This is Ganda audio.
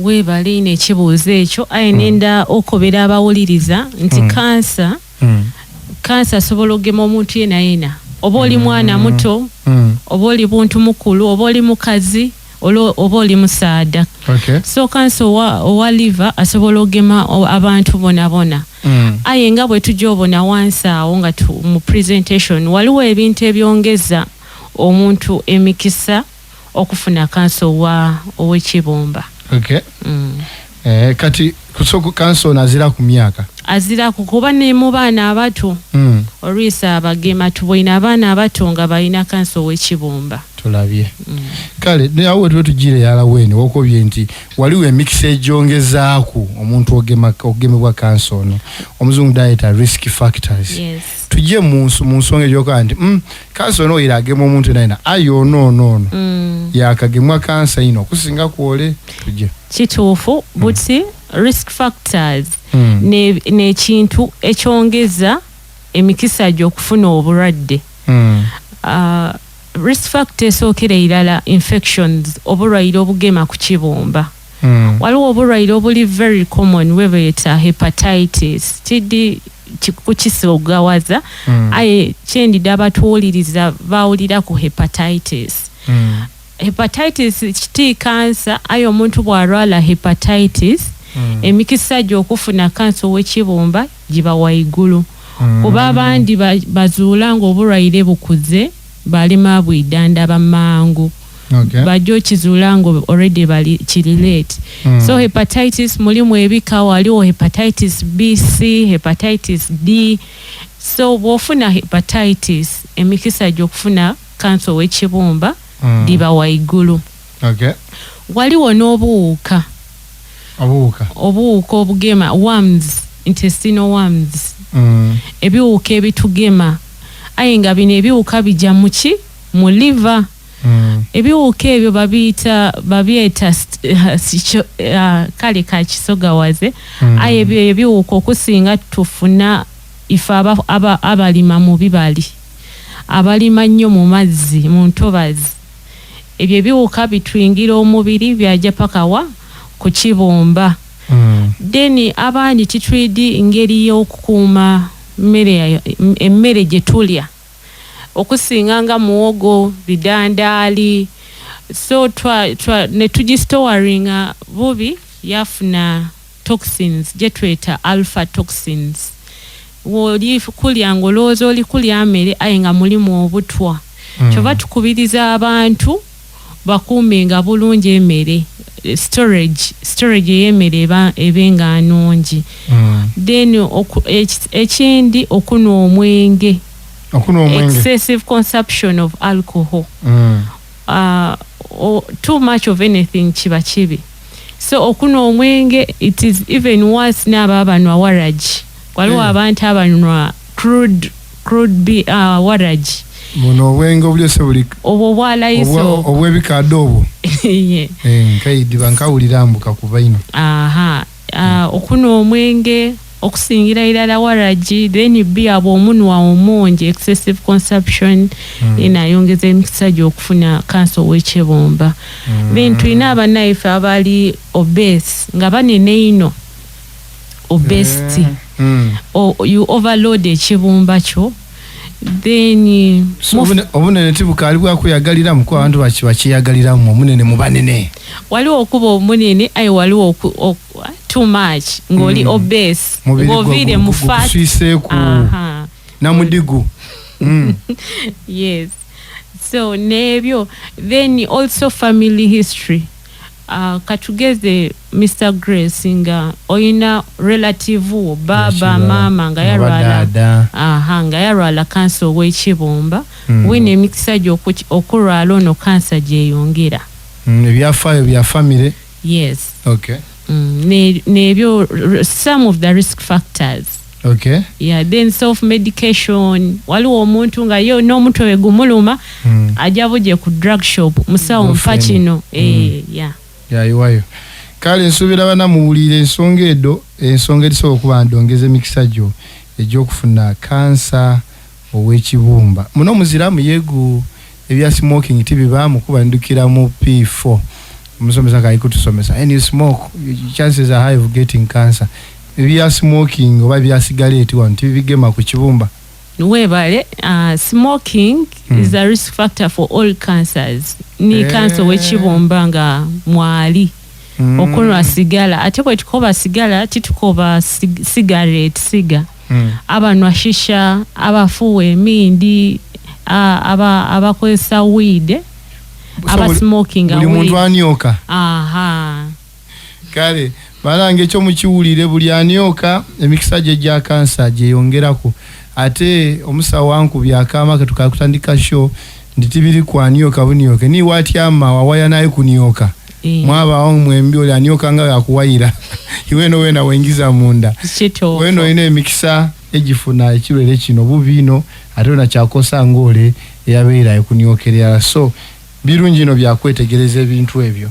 Webali n'ekibuuzo ekyo aye nenda okobera abawuliriza nti kansa asobola okugema omuntu yena oba oli mwana muto oba oli muntu mukulu oba oli mukazi oba oli musaada. So kansa owa liver asobola okugema abantu bonabona. Aye nga bwe tujja obona wansi awo nga mu presentation waliwo ebintu ebyongeza omuntu emikisa okufuna kansa ow'ekibumba. Kati kusoko kansa nazira ku myaka azira kuba ne mu baana abato olwisa abagema tuboina abaana abato nga balina kansa ow'ekibumba. Tulabye kale nawe tujire yala weni wokobye nti waliwo emikisa ejongezaaku omuntu ogemebwa kansa ono omuzungu dietary risk factors. Tujye mu nsonga ejoka nti kansa ono iragema omuntu naina ayo no yakagemwa kansa ino kusinga kuole tujye kituufu buti risk factors ne kintu ekyongeza emikisa gy'okufuna obulwadde. Risk factors esokera irala infections obulwaire obugema ku kibumba. Waliwo obulwaire obuli very common webeta hepatitis kidi kukisogawaza aye kyendida abatuwuliriza bawulira ku hepatitis. Hepatitis kiti kansa aye omuntu bw'alwala hepatitis emikisa gy'okufuna kansa ow'ekibumba giba waigulu kuba abandi bazuula ng'obulwaire bukuze balima bwidanda bamangu bajo kizuula ngo already bali kirelate. So hepatitis mulimu ebika waliwo hepatitis B, C, hepatitis D. So bwofuna hepatitis emikisa gy'okufuna kansa ow'ekibumba diba waigulu. Waliwo n'obuwuka obugema worms, intestinal worms. Ebiwuka ebitugema aye nga bino ebiwuka bijja muki mu liver. Ebiwuka ebyo babyeta kale ka kisogawaze aye ebiwuka okusinga tufuna ife abalima mu bibali abalima nnyo mu mazzi mu ntobazi. Ebyo ebiwuka bitwingira omubiri byajja pakawa ku kibumba. Then abandi titwidi engeri y'okukuuma emmere gye tulya okusinga nga muwogo bidandaali. So ne tugistowaringa bubi yafuna toxins gye tweta alpha toxins. Woli kulya ngolooza oli kulya mmere aye nga mulimu obutwa. Kyova tukubiriza abantu bakuumenga bulungi emmere storage y'emmere ebenga nnungi. Then ekindi okunywa omwenge excessive consumption of alcohol. Too much of anything kiba kibi. So okunywa omwenge it is even worse n'abo abanywa waragi. Waliwo abantu abanywa crude waragi. Muno obwenge obulyose buli obwo bwalayisa obwebikadde obwo nkaidi bankawulira mbuka kuva ino. Okunywa omwenge okusingira irala waragi then bia bw'omunwa omungi excessive consumption enayongeza emikisa gy'okufuna kansa ow'ekibumba. Then tulina abannaife abali obese nga banene ino obesity. You overload ekibumba kyo. Then obunene tibukali bwakuyagalira muko abantu bakiyagalira mu omunene mu banene. Waliwo okuba omunene aye waliwo too much ngoli obese ng'ovire mu fat na mudigu. Yes. So nebyo. Then also family history. Katugeze Mr. Grace nga oyina relative wo baba mama nga yarwala kansa ow'ekibumba wina emikisa gy'okulwala ono kansa gyeyongera. Ebyafaayo bya family. Yes. Okay. Nebyo some of the risk factors. Okay. Yeah, then self-medication. Waliwo omuntu nga yo n'omutwe gumuluma ajja buje ku drug shop musawo mpa kino. Yeah. Iwayo. Kale nsubira bana muwulire ensonga erisobola okuba ndongeza emikisa gyo egy'okufuna kansa ow'ekibumba. Muno muziramu yegu ebya smoking tibibaamu kubandukira mu P4 omusomesa kai kutusomesa and you smoke, chances are high of getting cancer. We are smoking oba bya cigarette wantu bigema ku kibumba. Webale, smoking is a risk factor for all cancers. Ni cancer wechibumba nga mwali. Okunwa sigala. Ate bwe tukoba sigala, titukoba cigarette. Abanwa shisha, abafuwa emindi, abakozesa weed, smoking buli muntu anyoka. Aha. Kale, balange ekyo mukiwulire buli anyoka emikisa gye gya cancer gye yongerako. Ate omusawo wankubya akama tukakutandika show nditibiri kwa anyoka bunyoke ni watyama wawaya naye kunyoka. Mwaba wangu mwembi oli anyoka nga yakuwayira. Iweno wena wengiza munda. Weno ine emikisa egifuna ekirwere kino bubino ate na kyakosa ngole eyabeera ekunyokerera. So birungi no byakwetegereza ebintu ebyo.